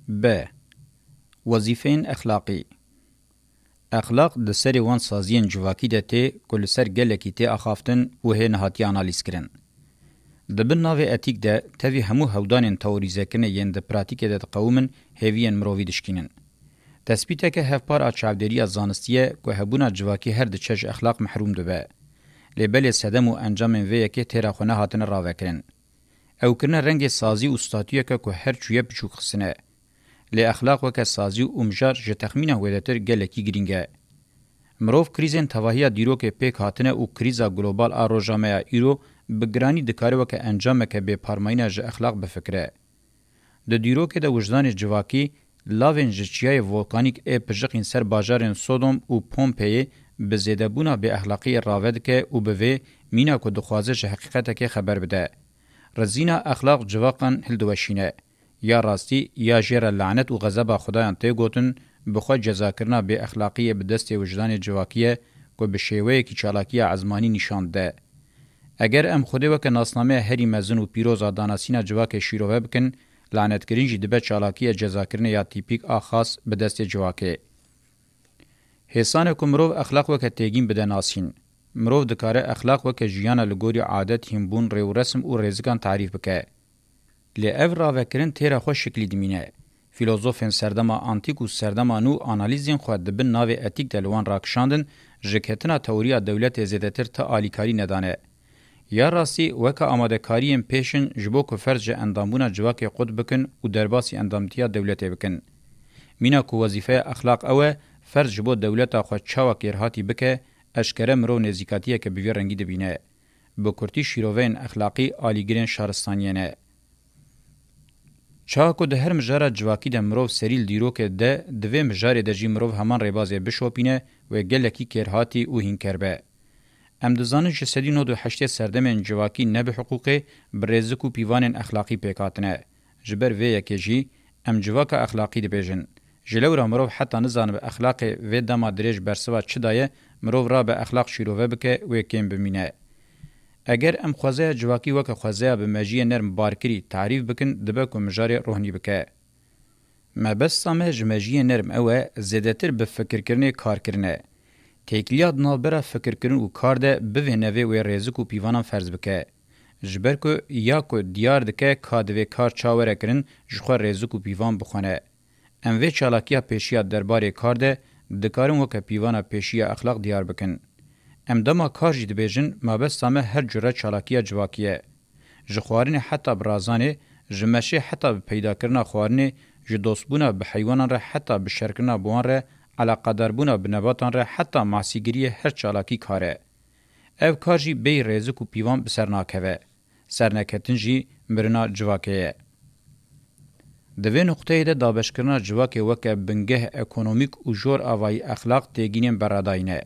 ب. وظیفین اخلاقی اخلاق د سری وان سازین جواکی ده ته کل سر گلکی ته اخافتن و هی نهاتی آنالیز کرن. دبن ناو اتیک ده تاوی همو هودانین تاوریزه کنه ین ده پراتیک ده قومن هیوین مرووی دشکینن. تثبیته که هفپار آچاودری از زانستیه که هبونا جواکی هر ده چج اخلاق محروم ده به. لیبل سدم و انجام ویه که تیرا خونه هاتن راوه کرن. او کرنه رنگ سازی و ستاتیه که هر چویه بچوک خسنه. لی اخلاق وک سازی و امجار ج تخمینه ودتر گلکی گرینگه مروف کریزن تواهی دیرو که پیک هاتنه او کریزا گلوبال اروجامه ایرو بگرانی دکاره وک انجام که به پارماینه ج اخلاق بفکره د دیرو که د وجدان جواکی لاون جچیای ولکانیک ای پجقین سر باجارن سودوم او پومپی به زیدبونا به اخلاقی راود که او به مینا کو دخوازه ج حقیقت که خبر بده رزینا اخلاق جواقن هلدوشینه یا راستی یا جیر لعنت و غضب خدایان ته گوتن بخو جزا کرنا به اخلاقی به دست وجدان جواکیه کو به شیوه کی چالاکی عزمانی نشان ده اگر ام خوده وک ناسنامه هری مزن و پیروز داناسینا جواک شیروه بکن لعنت کرینجی دبه چالاکی جزا کرنا یا تیپیک خاص به دست جواکه حسان کومرو اخلاق وک تگین بده ناسین مرو دکاره اخلاق وک جیانا لګوري عادت همبون ریو رسم او رزگان تعریف بکه لی او راوکرین تیرا خوش شکلی دمینه. فیلوزوفین سردما آنتیک و سردما نو آنالیزین خود دبن ناو اتیک دلوان راکشاندن جکتنا توریا دولت زیدتر تا آلیکاری ندانه. یا راستی وکا آماده کاریم پیشن جبو که فرج اندامونا جواک قد بکن و درباسی اندامتیا دولت بکن. مینا که وظیفه اخلاق اوه فرج جبو دولت خود چاوک ارهاتی بکه اشکره مرو نزیکاتیه که بوی رنگی دبینه. بکرتی شیروین اخلاقی آلیگرین شارستانیانه. چاکو ده هر مجاره جواکی ده مروف سریل دیرو که ده دوی مجاره ده جی مروف همان ریبازه بشوپینه و گلکی کرهاتی او هین کربه. ام دزانه جسدی نو دو حشت سردمین جواکی نبه حقوقی برزک و پیوان اخلاقی پیکاتنه. جبر وی یکی جی ام جواک اخلاقی ده بیجن. جلو را مروف حتی نزانه به اخلاق وی دما دریج برسوا چه دایه مروف را به اخلاق شیروه بکه و کم بمینه. اگر ام خوازه جواکی وک خوازه به مجی نرم بارکری تعریف بکن دبه کو مجاری روحانی بکه ما بس سامه جمجی نرم اوه زیادتر به فکر کرنه کار کرنه تکلیات نالبره فکر کرن و کار ده به نوی و رزق و پیوانان فرض بکه جبر کو یا کو دیار دکه کادوی کار چاوره کرن جخوا رزق و پیوان بخونه ام وی چالاکیا پیشیا درباره کار ده دکارن وک پیوانا پیشیا اخلاق دیار بکن ام دما کار جد بیجن ما بس سامه هر جوره چالاکیه جواکیه. جخوارن حتی برازانه، جمشه حتی پیدا کرنا خوارنه، جدوسبونا به حیوانان را حتی بشرکنا بوان را علاقه دربونا به نباتان را حتی معصیگیری هر چالاکی کاره. او کار جی بی رزق و پیوان بسرناکوه. سرنکتن جی مرنا جواکیه. دوی نقطه ده دابشکرنا جواکی وکه بنگه اکونومیک و جور آوای اخلاق تیگینین براداینه.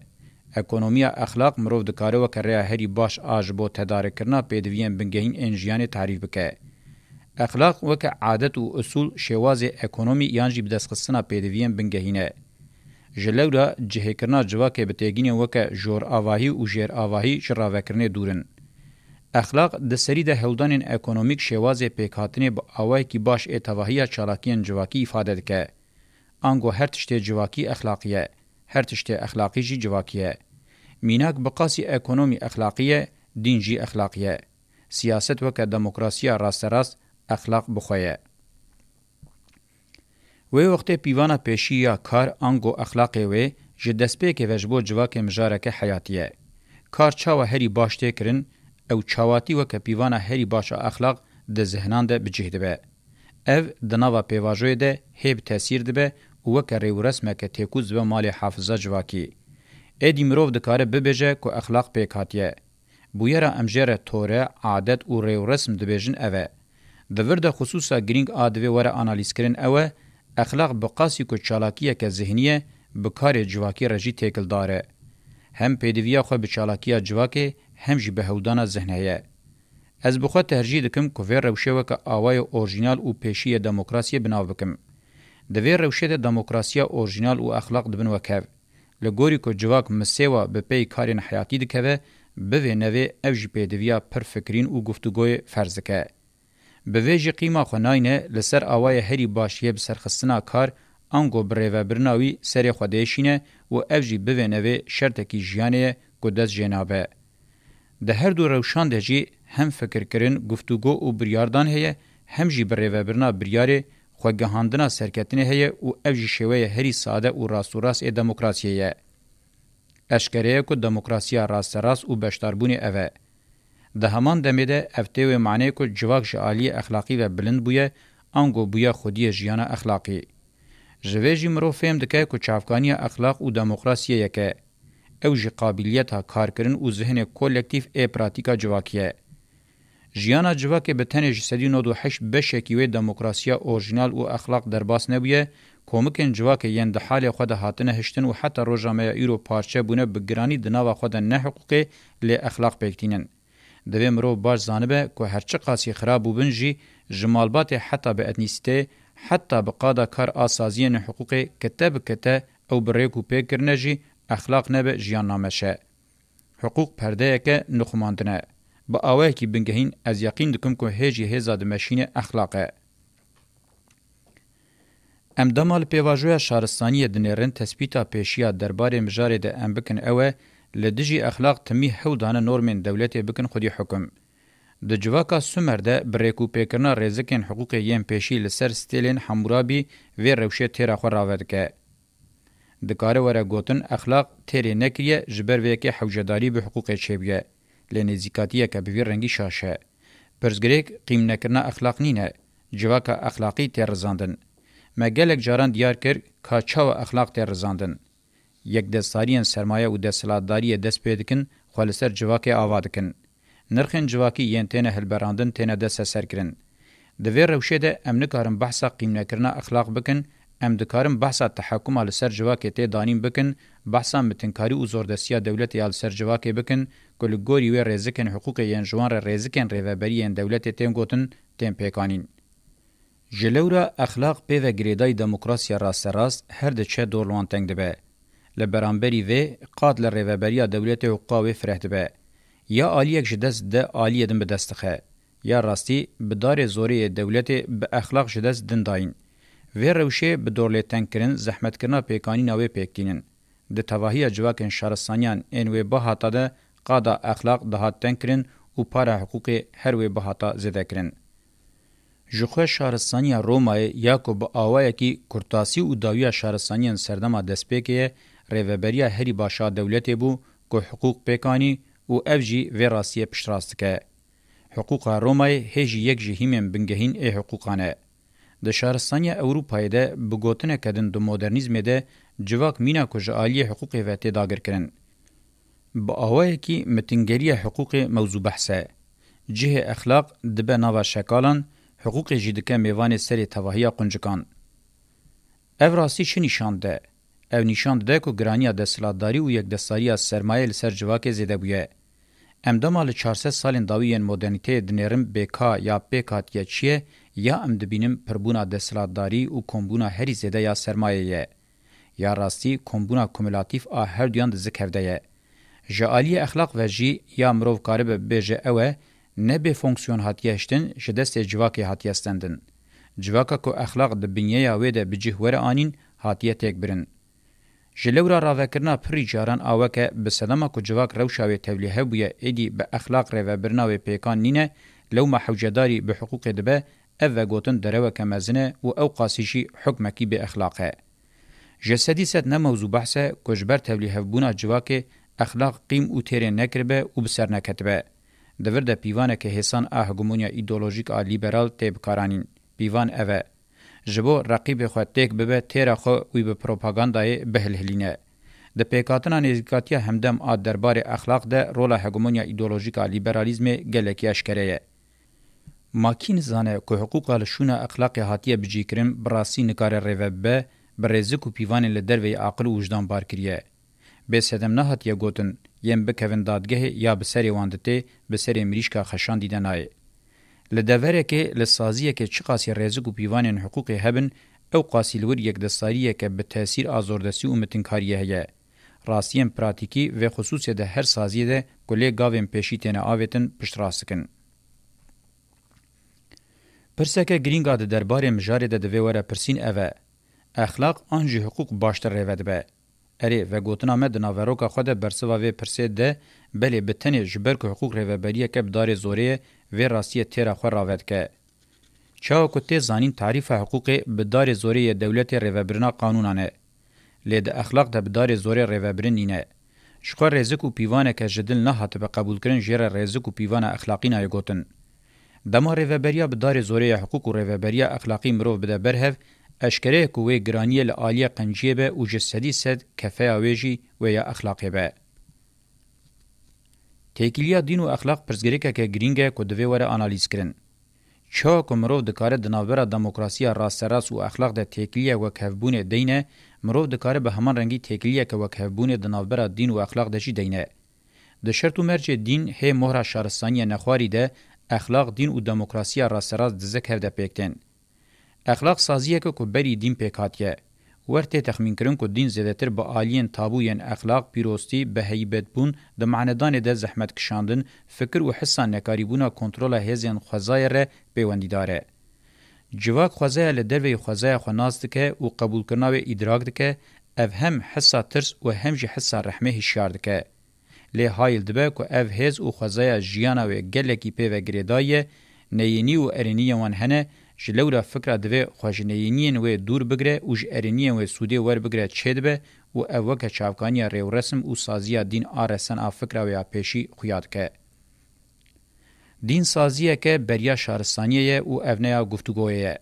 اکونومیا اخلاق مرو دکاره و کره هری باش آج بو تدارک کرنا پیدوین بنگهین انجیان تعریف بکه. اخلاق وک عادت و اصول شواز اکونومی یانجی بدسخصنا پیدوین بنگهینه. جلورا جهه کرنا جواکه بتیگین وک جور آواهی و جیر آواهی جراوه کرنه دورن. اخلاق د سری ده هلدانین اکونومیک شواز پیکاتنه با آواهی کی باش اتواهی چالاکین جواکی افاده دکه. آنگو هر تشته جواکی اخلاقیه. هر تشته اخلاقی جی جواکیه. میناک بقاسی اکونومی اخلاقیه، دین جی اخلاقیه. سیاست وکه دموکراسیا راست راست اخلاق بخویه. وی وقت پیوانا پیشی یا کار آنگو اخلاقی وی جدسپی که وجبو جواک مجارک حیاتیه. کار چاوه هری باشته کرن او چاواتی وکه پیوانا هری باش اخلاق ده ذهنان ده بجهده به. او دناوا پیواجوی ده هیب تاثیر ده به وکه ریو رسمه که تیکوز و مال حافظه جواکی. ایدی مروف دکاره ببیجه که اخلاق پیکاتیه. بویره امجره توره، عادت و ریو رسم دبیجن اوه. دورده خصوصا گرینگ آدوی وره آنالیز کرن اوه، اخلاق بقاسی که چالاکیه که ذهنیه بکار جواکی رجی تیکل داره. هم پیدویا خو بچالاکیه جواکی هم جی بهودانا ذهنیه. از بخواه ترجیح دکم که ویر روشه وکه آوای اورجینال و پیشی دموکراسی بناو بکم. دوی روشه ده دموکراسیا اورجینال او اخلاق دبن وکاو. لگوری که جواک مسیوا به پی کارین حیاتی دکوه، بوی نوی او جی پیدویا پر فکرین او گفتگوی فرزکه. به ویجی قیمه خوناینه لسر آوای هری باشیه بسرخستنا کار انگو بریوه برناوی سری خودیشینه و افجی بوینوه شرطکی جیانه گودز جنابه. ده هر دو روشان ده جی هم فکر کرن گفتگو و بریاردان هیه هم جی بریوه برنا بریاره خوگهاندنا سرکتنه هیه و افجی شوه هری ساده و راست و راست دموکراسیه. اشکره که دموکراسیا راست راست و بشتاربونی اوه. ده همان دمیده افته و معنی که جواک جعالی اخلاقی و بلند بویه انگو بویه خودی جیان اخلاقی. جویجی مرو فهم دکه که چافکانی اخلاق و دموکراسیه یکه. او جی قابلیت ها کار کرن و ذهن کولکتیف پراتیکا جواکیه. جیانا جواک به تنه جسدی 98 بشکی و دموکراسیا اورجینال و اخلاق درباس نبویه کومکن جواک یند حال خود هاتنه هشتن و حتی روجامه ایرو پارچه بونه بگرانی دناوا خود نه حقوقی لی اخلاق پکتینن. دوی مرو باش زانبه که هرچه قاسی خراب و بنجی جمالبات حتی به اتنیسته حتی به قادا کار آسازین حقوقی کته بکته او بریکو پیکرنه جی اخلاق نبه جیان نامشه. حقوق پرده که نخماندنه. با آوه کی بنگهین از یقین دکم که هیجی هزاد مشین اخلاقه. ام دمال پیواجوی شارستانی دنیرن تثبیتا پیشیا درباره مجاره ده ام بکن اوه لدجی اخلاق تمی حودان نورمین دولتی بکن خودی حکم. د جواکا سومر ده بریکو پیکرنا رزکن حقوق یم پیشی لسر ستیلین حمورابی و روشه تیرا خور راود که. دکاره وره گوتن اخلاق تیری نکریه جبر ویکی حوجداری به حقوق چیبیه. لنزیکاتیه که بویر رنگی شاشه. پرزگریک قیم نکرنا اخلاق نینه. جواکا اخلاقی تیر رزاندن. مگلک جاران دیار کر که چاو اخلاق تیر رزاندن. یک دستاریان سرمایه و دستلاتداری دست پیدکن خالصر جواکی آوادکن. نرخن جواکی ین تینه هلبراندن تینه دست سر کرن. دوی روشه ده ام نکارم بحثا قیم نکرنا اخلاق بکن، ام دکارم بحثا تحکم آل سر جواکی تی دانیم بکن، بحثا متنکاری و زوردستیا دولتی آل سر جواکی بکن، کل گوری و ریزکن حقوق ین جوان را ریزکن ریوبری ین دولتی تیم گوتن تیم پیکانین. جلورا اخلاق پیو گریدای دموکراسیا راست راست هر ده چه دورلوان تنگ دبه. لبرانبری و قاد لریوبری دولتی حقوقا و فرح دبه. یا آلیک جدست ده آلیه دن بدستخه. یا راستی بدار زوری دولت به اخلاق جدست دن داین. و روشه بدورلی تنکرن زحمت کرنا پیکانی نوی پیکتینن. ده تواهی جواکن شارستانیان انوی باحاتا ده قادا اخلاق دهات تنکرن و پارا حقوق هر وی باحاتا زده کرن. جخوه شارستانیا رومای یا که با آوائه کی کرتاسی و داویا شارستانیان سردما دسپیکه ریوبریا هری باشا دولتی بو که حقوق پیکانی و افجی و راستیه پشتراست که. حقوق رومای هیجی یک جهیمین بنگهین ای حقوقانه. ده شهرستانی اوروپای ده بگوتنه کدن دو مدرنیزم ده جواک مینا کج آلی حقوق و تداگر کرن. با آوائه کی متنگری حقوق موضوع بحثه. جه اخلاق دبه نوا شکالان حقوق جیدکه میوان سری تواهی قنجکان. او راستی چه نشان ده؟ او نشان ده که گرانی دستلاتداری و یک دستاری از سرمایه لسر جواک زیده بویه. ام دمال 400 سالین داویین مدرنیته دنیرم بکا یا بکات یا چیه یا ام دبینم پربونا دستلاتداری و کمبونا هری زیده یا سرمایه یه. یا راستی کمبونا کمولاتیف آ هر دیان دزکفده یه. جعالی اخلاق و جی یا مروف کارب بیجه اوه نه به فونکسیون هاتیه هشتن شدست جواکی هاتیه استندن. جواکا که اخلاق دبینیه یا ویده بجه ور آنین هاتیه تک برن. جلورا راوکرنا پری جاران آوکه بسلامه که جواک روشاوی تولیه بویه ایدی به اخلاق رو برناوی پیکان نینه لو محوجداری به حقوق دبه او گوتن دروکه مزنه و او قاسیشی حکمکی به اخلاقه. جسدی ست نموضوع بحثه که جبر تولیه بونا جواک اخلاق قیم و تیره نکربه و بسر نکتبه. دورده پیوانه که حسان هگمونیا ایدولوژیک لیبرال تیب کارانین. پیوان اوه. جبو رقیب خود تک ببه تیرا خو وی به پروپاگاندای بهلهلینه. د پیکاتنا نزدیکاتیا همدم آد دربار اخلاق ده رولا هگمونیا ایدولوژیکا لیبرالیزم گلکی اشکره. ماکین زانه که حقوق لشونه اخلاق هاتیه بجیکرم براسی نکار روبه برزک و پیوان لدروی عقل و وجدان بار کریه. به سدم نه هاتیه گوتن یم بکوین دادگه یا بسری واندته بسری مریشکا خشان دیدنای. لدوره که لسازیه که چی قاسی رزق و پیوانین حقوق هبن او قاسی لور یک دستاریه که به تاثیر آزردستی و متنکاریه هیه. راستیم پراتیکی و خصوصی ده هر سازیه ده کلی گاوین پیشی تینه آویتن پشت راستکن. پرسکه گرینگا د دربارې مجارې د دوی وره پرسین اوه اخلاق انجی حقوق باشتر ریود به اری و گوتنا مد ناوروکا خود برسوا و پرسه ده بلی بتنی جبر که حقوق ریوبریه که بدار زوریه و راستیه تیرا خور راود که چاو کتی زانین تعریف حقوق بدار زوریه دولت ریوبرنا قانونانه لید اخلاق ده بدار زوریه ریوبرن نینه شخور رزق و پیوانه که جدل نه هات به قبول کرن جره رزق و پیوانه اخلاقی نه گوتن دما ریوبریا بدار زوریه حقوق و ریوبریا اخلاقی مرو بده برهف اشکره کوی گرانی لعالی قنجیه به و جسدی سد کفه آویجی و یا اخلاقی به. تیکیلیا دین و اخلاق پرزگریکه که گرینگه که دوی وره آنالیز کرن. چا که مروف دکاره دنابرا دموکراسی راست راست و اخلاق ده تیکیلیا و کهبون دینه مروف دکاره به همان رنگی تیکیلیا که و کهبون دنابرا دین و اخلاق ده جی دینه. ده شرط و مرج دین هی مهر شارستانی نخواری ده اخلاق دین و دموکراسی راست راست دزک هفده پیکتن. اخلاق سازیه که بری دین پیکاتیه. ورته تخمین کرن که دین زیادتر با آلین تابوین اخلاق پیروستی به هیبت بون ده معندان ده زحمت کشاندن فکر و حسان نکاریبونا کنترول هزین خوزای ره پیوندی داره. جواک خوزای لدروی خوزای خوناز دکه و قبول کرنا و ادراک دکه اف هم حسا ترس و هم جی حسا رحمه هشیار دکه. لی هایل دبه که اف هز و خوزای جیانا و گلکی پی و گریدایه نیینی و ارینی وان هنه جلورا فکر دوی خوشنینین و دور بگره و جرینین و سودی ور بگره چید به و اوکه چاوکانی ریو رسم و سازی دین آرسن آفکر و پیشی خویاد که. دین سازیه که بریا شارستانیه و اونیا گفتگویه.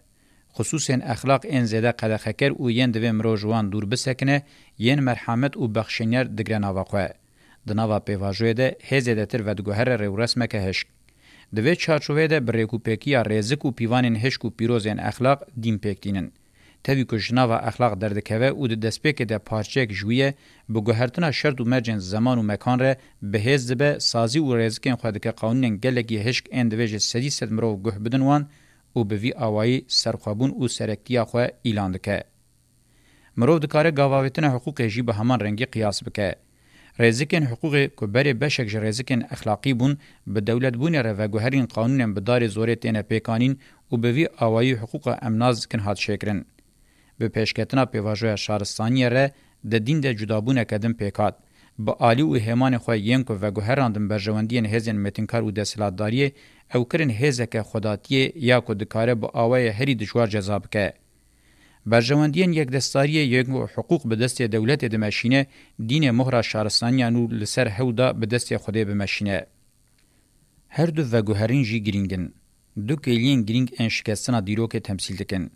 خصوصا اخلاق این زیده قدخکر و ین دوی مروجوان دور بسکنه ین مرحمت و بخشنیر دگره نواقوه. دناوا پیواجوه ده هزیده تر و دگوهر ریو رسمه که هشک. دوی چارچوه ده بریکوپیکیا رزق و پیوانین هشک و پیروزین اخلاق دین پیکتینن. تاوی که جناوا اخلاق دردکوه او ده دسپیک ده پارچک جویه بگوهرتنا شرط و مرجن زمان و مکان ره به هز به سازی و رزقین خود که قانونین گلگی هشک این دویج سدی ست مرو گوه بدن وان و به وی آوایی سرخوابون و سرکتیا خو اعلان دکه. مرو دکاره گاواویتن حقوق جی به همان رنگی قیاس بکه. رزقین حقوق که بری بشک رزقین اخلاقی بون به دولت بونه رو و گوهرین قانون به دار زورتین پیکانین و به وی آوایی حقوق امناز کن هات شکرن. به پیشکتنا پیواجوی شارستانی ره ده دین ده جدابونه کدن پیکات. با آلی و همان خواه ینکو و گوهراندن برجواندین هزین متنکار و دستلاتداری او کرن هزک خداتیه یا که دکاره با آوای هری دشوار جذاب که. برجواندین یک دستاری یک حقوق به دست دولت دمشینه دین مهر شارستانیانو لسر هودا به دست خوده بمشینه. هر دو و گوهرین جی گرینگن. دو کلین گرینگ انشکستنا دیروک تمثیل دکن.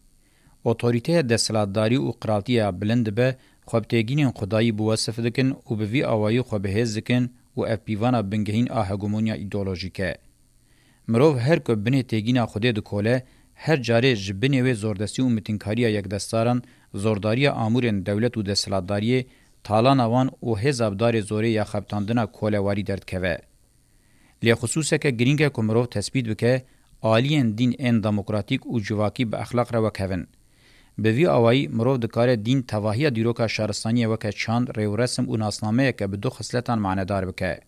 اوتوریته دستلاتداری و قرالتیه بلند به خوابتگین خدایی بوصف دکن و به وی آوایی خواب هز دکن و اپیوانا بنگهین هگمونیا ایدئولوژیکه. مروف هر که بنه تگینا خوده دکوله هر جاره جبنه و زوردستی و متنکاری یک دستاران زورداری آمورن دولت و دستلاتداری تالان وان و حزبدار زوری یا خبتاندنا کولهواری درد کوه. لی خصوصه که گرینگه که مروف تثبیت بکه آلین دین این دموکراتیک و جواکی به اخلاق رو کوون. به وی آوائی مروف دکاره دین تواهی دیروکا شارستانی وکه چاند ریو رسم و ناسنامه که به دو خصلتان معنیدار بکه.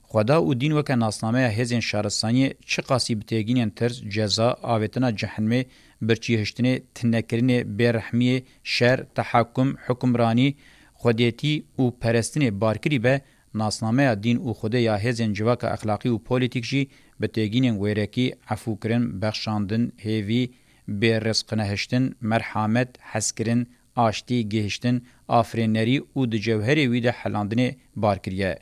خدا و دین وکه ناسنامه هزین شارستانی چه قاسی بتگینین ترس جزا آویتنا جهنمه برچیهشتنه تنکرین برحمی شر تحکم حکمرانی خودیتی و پرستنه بارکری به ناسنامه دین و خوده یا هزین جواک اخلاقی و پولیتیک جی بتگینین ویرکی عفو کرن بخشاندن هیوی به رزق نهشتن مرحمت حسکرن آشتی گهشتن آفرینری و د جوهری وی د حلاندنه بارکریه.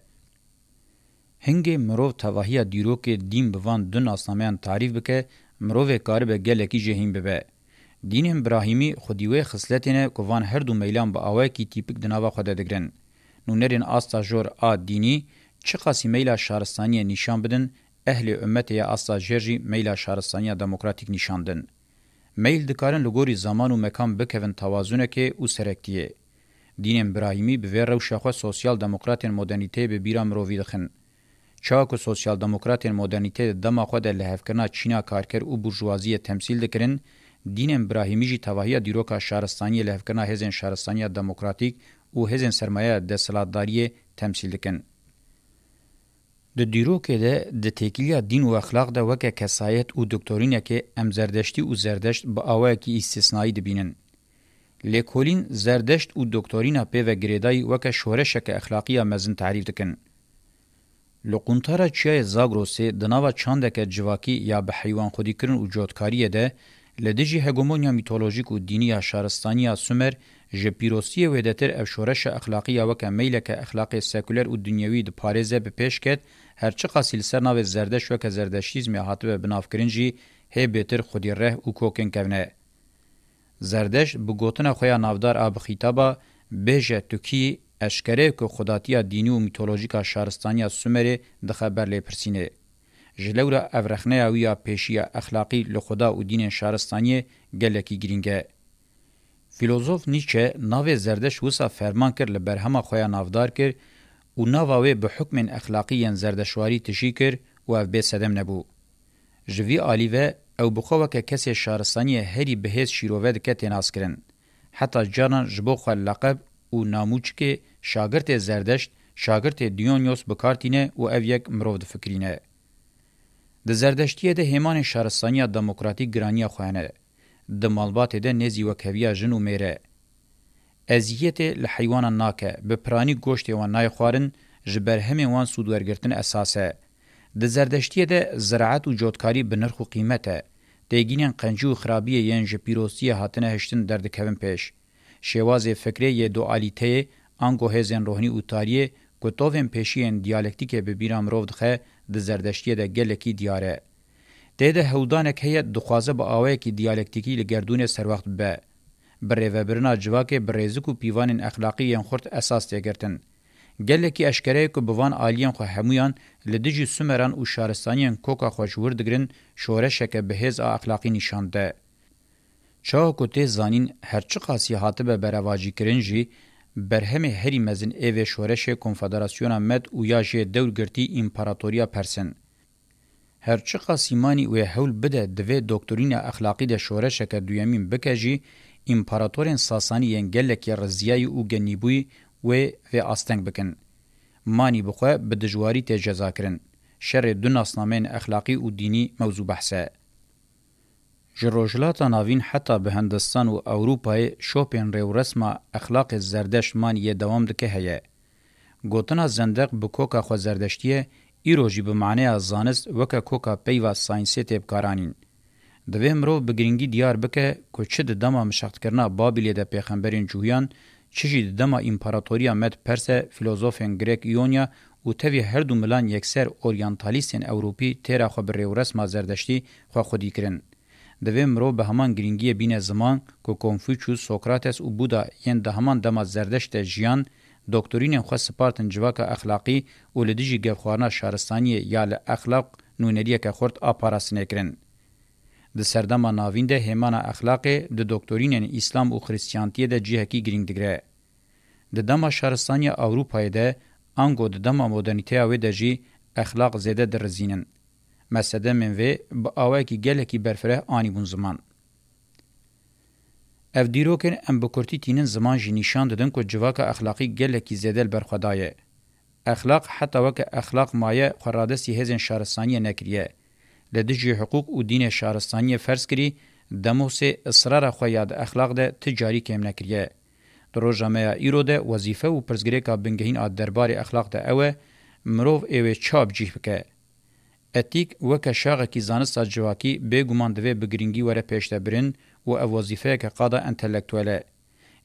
هنگی مرو تواهی دیروک دین بوان دو ناسنامهان تعریف بکه مرو کار به گلکی جهین ببه. دین ابراهیمی خودیوه خصلتینه کوان هر دو میلان با آوه کی تیپک دناوا خود دگرن. نونرین آستا جور آ دینی چه قاسی میلا شارستانی نشان بدن اهل امت یا آستا جرجی میلا شارستانی دموکراتیک نشاندن. میل دکارن لگوری زمان و مکان بکوین توازونه که او سرکتیه. دین ابراهیمی به روش خو سوسیال دموکراتین مدرنیته به بیرا مروی دخن. چاکو سوسیال دموکراتین مدرنیته دما خود لهفکرنا چینا کارکر او بورژوازی تمثیل دکرن. دین ابراهیمی جی تواهی دیروکا شهرستانی لهفکرنا هزین شهرستانی دموکراتیک او هزین سرمایه دستلاتداری تمثیل دکن. د دیروکې د تکیلیا دین او اخلاق د وکه کسایت او دکتورینه کې ام زردشتي او زردشت به اوه کې استثنایی دبینن. لیکولین زردشت او دکتورینا په و گریدای وکه شورشه که اخلاقی مزن تعریف دکن. لقونتارا چیای زاگروسی دناوا چاندکه جواکی یا به حیوان خودی کرن و جوتکاریه ده لدیجی هگومونیا میتولوژیک و دینی شهرستانی سومر جپیروسی ودتر اف شورش اخلاقی وکه میلک اخلاقی سکولر و دنیوی د پاریزه به پیش کد هرچی قاسیل سرناو زردش وکه زردشتیزم هاتبه بنافکرنجی هی بهتر خودی ره و کوکن کونه. زردشت بگوتنا خویا نافدار آب خیتابا بیجه تکی اشکره که خداتیا دینی و میتولوژیکا شهرستانی سومره ده خبر لی پرسینه. جلورا افرخنه اویا پیشیا اخلاقی لخدا و دین شهرستانی گلکی گرینگه. فیلوزوف نیچه ناو زردشت وسا فرمان کر لبرهما خویا نافدار کر و ناواوی به حکم اخلاقی زردشواری تشی کر و اف بی سدم نبو. جوی آلیوه او بخواه که کسی شهرستانی هری بهیز شیروه دکه تیناس کرن. حتی جانان جبو خواه لقب و ناموچ که شاگرت زردشت شاگرت دیونیوس بکارتینه و او یک مروف دفکرینه. د زردشتیه ده همان شهرستانی دموکراتیک گرانی خوانه. د مالبات ده نزی و کویا جن و میره. ازیت لحیوان ناکه به پرانی گوشت وان نای خوارن جبر همه وان سودورگرتن اساسه. د زردشتیه ده زراعت و جوتکاری به نرخ و قیمته. دیگینین قنجی و خرابیه ین جپیروسی هاتنه هشتن درد کوین پیش. شواز فکری یه دوالیته انگو هزین روحنی و تاریه کتوفن پیشین دیالکتیک به بیرام رو دخه د زردشتیه ده گلکی دیاره. ده هودانک هیت دخوازه با آوه کی دیالکتیکی لگردون سر وقت به. بره و برنا جواکه برزک و پیوان اخلاقی ین خورد اساس تیگرتن. گلکی اشکره که بوان آلیان خو همویان لدیجی سومران و شارستانیان کوکا خوشور دگرن شورشه که بهز اخلاقی نشانده. چاو کته زانین هرچی قاسی حاطبه برواجی کرنجی برهم هری مزن ایو شورش کنفدراسیون مد و یاجی دورگرتی امپراتوریا پرسن. هرچی قاسیمانی و هول بده دوی دکتورین اخلاقی ده شورش که دویمین بکجی امپراتورین ساسانی ینگلکی رزیای و گنیبوی و آستنگ بکن. مانی بخواه بدجواری تجزا کرن. شر دو ناسنامین اخلاقی و دینی موضوع بحثه. جروجلاتا ناوین حتی به هندستان و اوروپای شوپین ریو رسما اخلاق زردشت مانی دوام دکه هیه. گوتنا زندق بکوکا خو زردشتیه ایروجی به معنی از زانست وکا کوکا پیوا ساینسی تیبکارانین. دوی مرو بگرینگی دیار بکه که چه دما مشخت کرنا بابلیه ده پیغمبرین جویان چشی دما امپراتوریا مد پرس فیلوزوفین گریک یونیا و تاوی هر دو ملان یکسر اورینتالیستین اوروپی تیرا خو بر ریو رسما زردشتی خو خودی کرن. دوی مرو به همان گرینگی بین زمان که کنفوچیوس، سوکراتس و بودا ین ده همان دما زردشت جیان دکتورین خو سپارتن جواک اخلاقی و لدیجی گفخوارنا شهرستانی یا اخلاق نونریه که خورد آپاراسنه کرن. د سردما ناوین ده همان اخلاق د دکتورین اسلام و خریستیانتی ده جهکی گرینگ دگره. د دما شهرستانی اوروپای ده انگو د دما مدرنیته و ده جی اخلاق زیده در رزینن. مسده منوی با آوه کی گله کی برفره آنی بون زمان. اف دیروکن ام بکرتی تینن زمان جی نشان دادن که جواک اخلاقی گله کی زیده برخدایه. اخلاق حتی وک اخلاق مایه خرادستی هزین شهرستانی نکریه. لدیجی حقوق و دین شهرستانی فرض کری دموس اصرار خویاد اخلاق ده تجاری کم نکریه. درو جامعه ایرو ده وظیفه و پرزگری که بنگهین آد دربار اخلاق ده اوه مروف اوه چاب جیح بکه. اتیک وکه شاغه کی زانستا جواکی بگومان دوی بگرینگی وره پیشته برن و او وظیفه که قادا انتلیکتوله.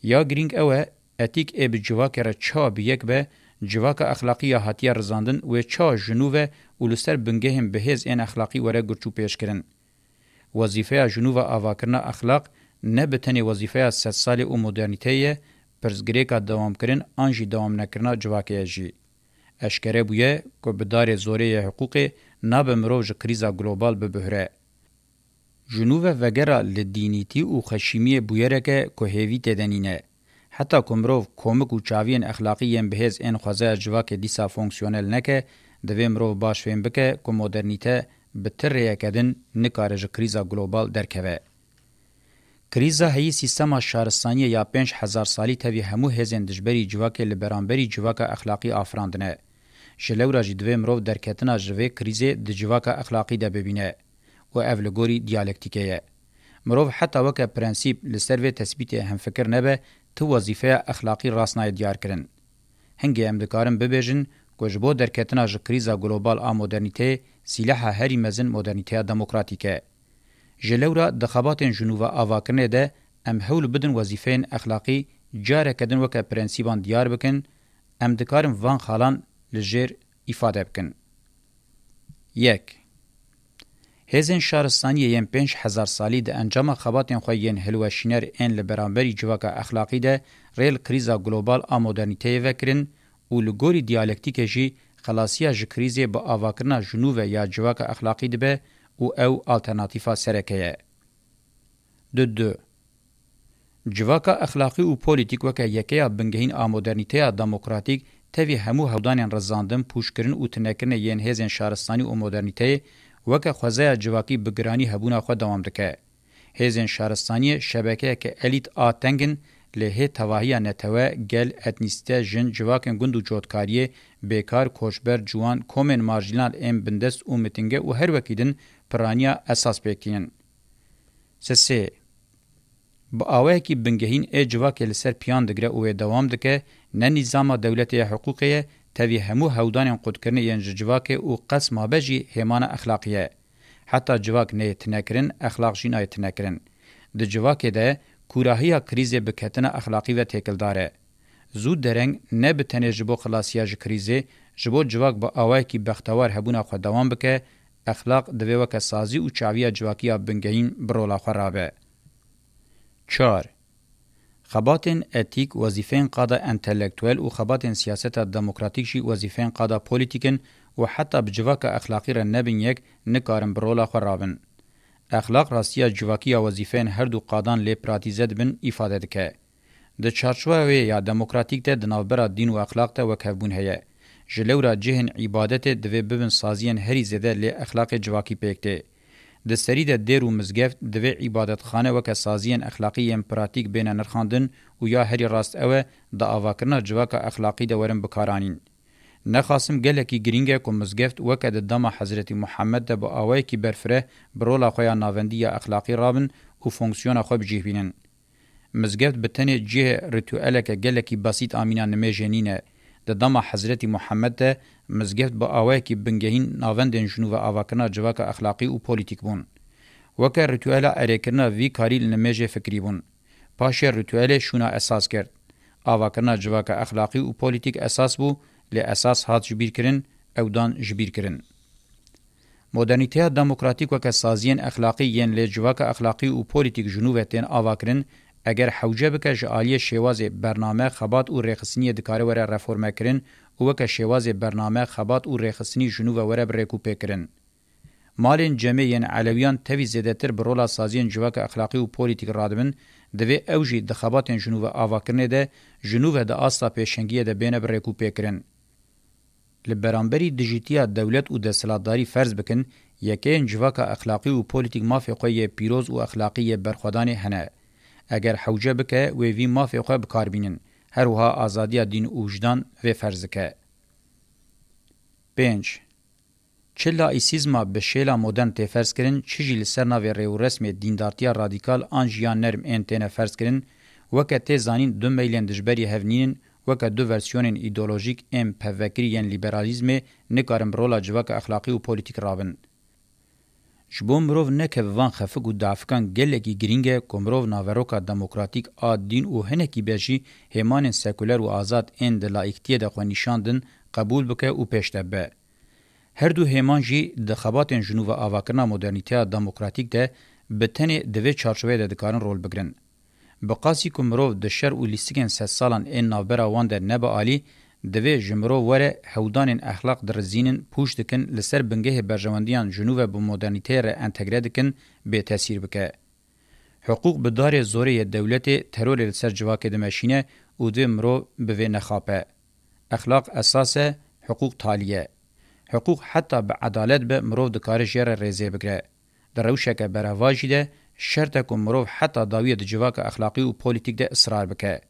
یا گرینگ اوه اتیک ای بجواک را چا بیک به جواک اخلاقی هاتیه رزاندن و چا جنوه و لستر بنگهم بهز این اخلاقی وره گرچو پیش کرن. وظیفه جنوه آواکرنا اخلاق نه بتنی وظیفه 100 سال و مدرنیته پرزگری که دوام کرن آنجی دوام نکرنا جواکی جی. اشکره بویه که بدار زوره حقوق ناب مروج کریزا گلوبال ببهره. جنوب وگرا لدینیتی و خشیمی بویره که هیوی تدنینه. حتی کمروف کومک و چاوین اخلاقی بهز این خوازه جواک دیسا فونکسیونل نکه دوی مروف باش فهم بکه که مدرنیته بتر ریه کدن نکارج کریزا گلوبال درکوه. کریزا هی سیستما شهرستانی یا 5000 سالی تاوی همو هزین دجبری جواک لبرانبری جواک اخلاقی آفراندنه. جلورا جی دوی مرو درکتنا جوی کریزه د جواکا اخلاقی ده ببینه و اف لګوري دیالکتیکه مرو حتی وک پرنسیپ لسروی تثبیت هم فکر نه تو وظیفه اخلاقی راسنای دیار کرن هنگی ام دکارم ببیجن گوجبو درکتنا ج کریزا گلوبال ا مدرنیته سلاح هری مزن مدرنیته دموکراتیکه جلورا د خباتن جنوبا اواکنه ده ام هول بدن وظیفین اخلاقی جاره کدن وک پرنسیبان دیار بکن ام دکارم وان خالان لجر ifade بکن. 1. هزین شهرستانی یم 5000 سالی ده انجام خباتن خوین هلوشینر ان لبرانبری جواکا اخلاقی ده ریل کریزا گلوبال ا مدرنیته وکرن او لګوري دیالکتیک جی خلاصیا ج کریزه با اواکرنا جنوب یا جواکا اخلاقی ده به او الټرناتیفا سرکه. 2. جواکا اخلاقی او پولیټیک وک یکیا بنګهین ا مدرنیته دموکراتیک تevî hemû hewdanên rizandin pûşkirin û tinekirine yên hêzên şaristanî û modernîteyê weke xwezeya civakî bi giranî hebûna xwe dewam dike. Hêzên şaristaniyê şebekeyeke elît a tengin lê hê tevahiya netewe, gel, etnîste, jin, civakên gund û cotkariyê, bêkar, koçber, ciwan, komên marjinal ên bindest û mitinge û her wekî din piraniya esas pêkînin. 3. Bi awayekî bingehîn ê civakê li ser piyan digire û wê dewam dike ne nîzama dewletê hiqûqê tevî hemû hewdanên qutkirinê yên ji civakê û qes mabe jî hêmana exlaqî. Heta civak neyê tinekirin, exlaq jî nayê tinekirin. Di civakê de kurahiya krîzê biketina exlaqî ve têkildar e. Zû dereng ne bi tenê ji bo xilasiya ji krîzê, ji bo civak bi awayekî bextewar hebûna xwe dewam bike, exlaq divê weke sazî û çaviya civakiya bingehîn bi rola xwe rabe. 4. خباتن اتیک وظیفین قادا انتلیکتوال و خباتن سیاست دموکراتیک جی وظیفین قادا پولیتیکن و حتی بجواک اخلاقی را نبین یک نکارن برولا خرابن. اخلاق راستیا جواکی وظیفین هر دو قادان لی پراتیزد بن ifade دکه. د چارچوبه یا دموکراتیک ته د نوبره دین او اخلاق ته وکهبون هيا. جلورا جهن عبادت د وبن سازین هری زده لی اخلاق جواکی پکته. د سری د دیر و مزگفت د وی عبادت خانه وک سازین اخلاقی امپراتیک بین نرخاندن او یا هری راست اوه د اواکرنا جواک اخلاقی د ورن بکارانین. نخاسم گلکی گرینگه کو مزگفت وک د دما حضرت محمد د با اوای کی برفره برولا خویا ناوندی اخلاقی رابن او فونکسیون خو بجیبینن. مزگفت بتنی جه ریتوالک گلکی بسیط امینه نمجنینه د دما حضرت محمد ده مزگفت با اوای کی بنگهین ناوندن جنو و اواکرنا جواک اخلاقی او پولیتیک بون. وک ریتوالا اریکرنا وی کاریل نمجه فکری بون. پاشه ریتواله شونا اساس کرد. اواکرنا جواک اخلاقی او پولیتیک اساس بو لی اساس هات جبیر کرن او دان جبیر کرن. مدرنیته دموکراتیک وک سازین اخلاقی ین لی جواک اخلاقی او پولیتیک جنو و تن اواکرن اگر حوجه بکه جالی شواز برنامه خبات او رخصنی دکاره وره رفورمه کرن او وک شواز برنامه خبات او رخصنی جنو و وره برکوپه کرن. مالین جمعین علویان توی زیدتر برولا سازین جواک اخلاقی و پولیتیک رادمن دوی اوجی د خباتن جنو و آواکرنه ده جنو و د آستا پیشنگیه ده بین برکوپه کرن. لبرانبری دیجیتیا دولت او د سلطداری فرض بکن یکین جواک اخلاقی و پولیتیک مافقوی پیروز و اخلاقی برخودان هنه. اگر حوجه بکه و وی مافی خواه بکار بینن هر وها آزادی دین و وجدان و فرض که. 5. چه لایسیزما به شیلا مدرن تی فرض کرن چیجی لسر ناوی ریو رسم دیندارتیا رادیکال آنجیان نرم انتینه فرض کرن وکه تی زانین دو میلین دجبری هفنین وکه دو ورسیونین ایدولوژیک ام پوکرین لیبرالیزم نکارم رولا جواک اخلاقی و پولیتیک رابن. جبو مروف نکه وان خفق و دافکان گلکی گرینگه کمروف ناوروکا دموکراتیک دین و هنکی بیجی همان سکولر و آزاد این ده لایکتیه ده خواه نشاندن قبول بکه و پیشته به. هر دو همان جی ده خباتن جنوب آواکرنا مدرنیته دموکراتیک ده بتنی دوی چارچوه ده دکارن رول بگرن. بقاسی کمروف ده شر و لیستیکن 3 سالان این نابرا وان ده نبا آلی دوی جمرو وره هودان اخلاق در زینن پوش دکن لسر بنگه برجواندیان جنوب به مدرنیته را انتگره دکن به تاثیر بکه. حقوق بدار زوره دولت ترور لسر جواک دمشینه او دوی مرو به نخاپه. اخلاق اساس حقوق تالیه. حقوق حتی به عدالت به مرو دکار جیر ریزه بگره. در روشک برهواجی ده شرط که مرو حتی داوی جواک اخلاقی و پولیتیک ده اصرار بکه.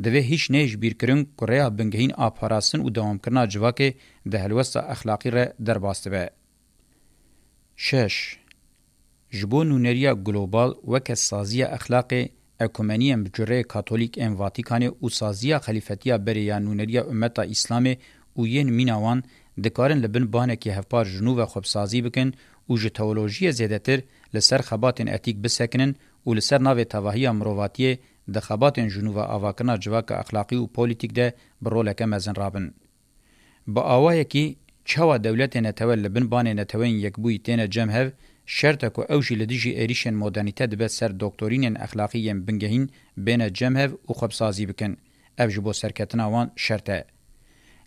دوی هیچ نیج بیرکرین کوریا بنگهین آپاراسن و دوام کرنا جواک ده هلوستا اخلاقی را در باسته به. 6. جبو نونریا گلوبال وک سازی اخلاق اکومنی مجره کاتولیک ام واتیکان و سازی خلیفتیا بریا نونریا امتا اسلام و ین میناوان دکارن لبن بانه که هفپار جنوب خوب سازی بکن و ج تئولوژی زیاتر لسر خباتن اتیک بسکنن و لسر ناو تواهی امرواتیه د خباتن جنوب اواکنا جواک اخلاقی و پولیتیک ده برولک مزن رابن. با آوای کی چوا دولت نتول لبن بانه نتوین یک بوی تین جمهو شرط کو اوجی لدیجی ایریشن مدرنیته دبه سر دکتورین اخلاقی بنگهین بین جمهو و خوب سازی بکن. اوج بو سرکتنا وان شرطه.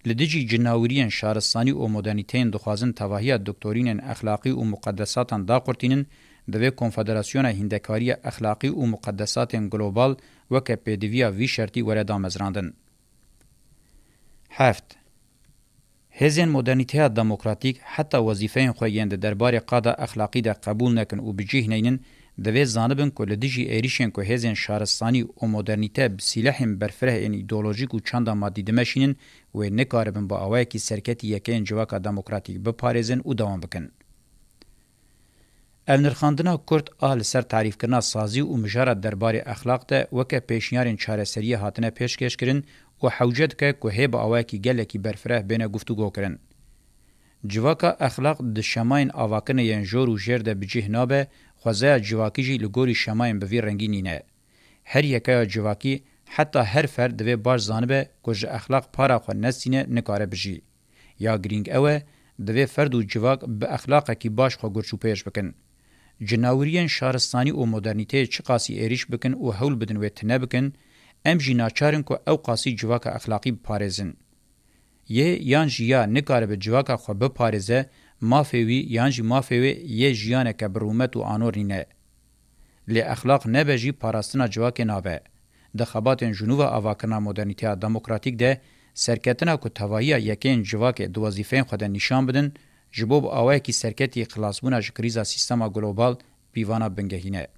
لدیجی جناورین شارستانی و مدرنیتین دخوازن تواهی دکتورین اخلاقی و مقدساتان دا قرتینن دوی کنفدراسیون هندکاری اخلاقی و مقدسات گلوبال وکه پیدویا وی شرطی وردا مزراندن. 7. هزین مدرنیته دموکراتیک حتی وظیفه خویند دربار قاده اخلاقی ده قبول نکن و بجیه نینن دوی زانبن که لدیجی ایریشن که هزین شارستانی و مدرنیته بسیلحیم برفره این ایدولوژیک و چند مادی دمشینن و نکاربن با آوائی که سرکتی یکین جواکا دموکراتیک بپارزن و دوام بکن. النرخاندنا کرد آل سر تعریف کرنا سازی و مجارت دربار اخلاق ده وکه پیشنیارین چارەسەری هاتنه پیشکش کرن و حوجت که هی با آوائی که گلکی برفره بین گفتگو کرن. جواکا اخلاق د شماین آواکنه ین جور و جر ده بجیه نابه خوزای جواکی جی لگوری شماین بوی رنگی نینه. هر یکای جواکی حتی هر فرد دوی باش زانبه کج اخلاق پارا خو نسینه نکاره بجی. یا گرینگ اوه دوی فرد و جواک به اخلاق کی باش خو گرچو پیش بکن. جناورین شارستانی و مدرنیته چی قاسی ایریش بکن و حول بدن و تنه بکن ام جی ناچارن که او قاسی جواک اخلاقی بپارزن. یان جیا نکاره به جواک خو بپارزه مافوی یان جی مافوی یه جیانه که برومت و آنور نینه. لی اخلاق نبجی پاراستنا جواک نابه. ده خباتن جنوب آواکنا مدرنیته دموکراتیک ده سرکتنا که تواهی یکین جواک دو وظیفین خود نشان بدن جبوب آوائی که سرکتی خلاصبونا جکریزا سیستما گلوبال پیوانا بنگهینه.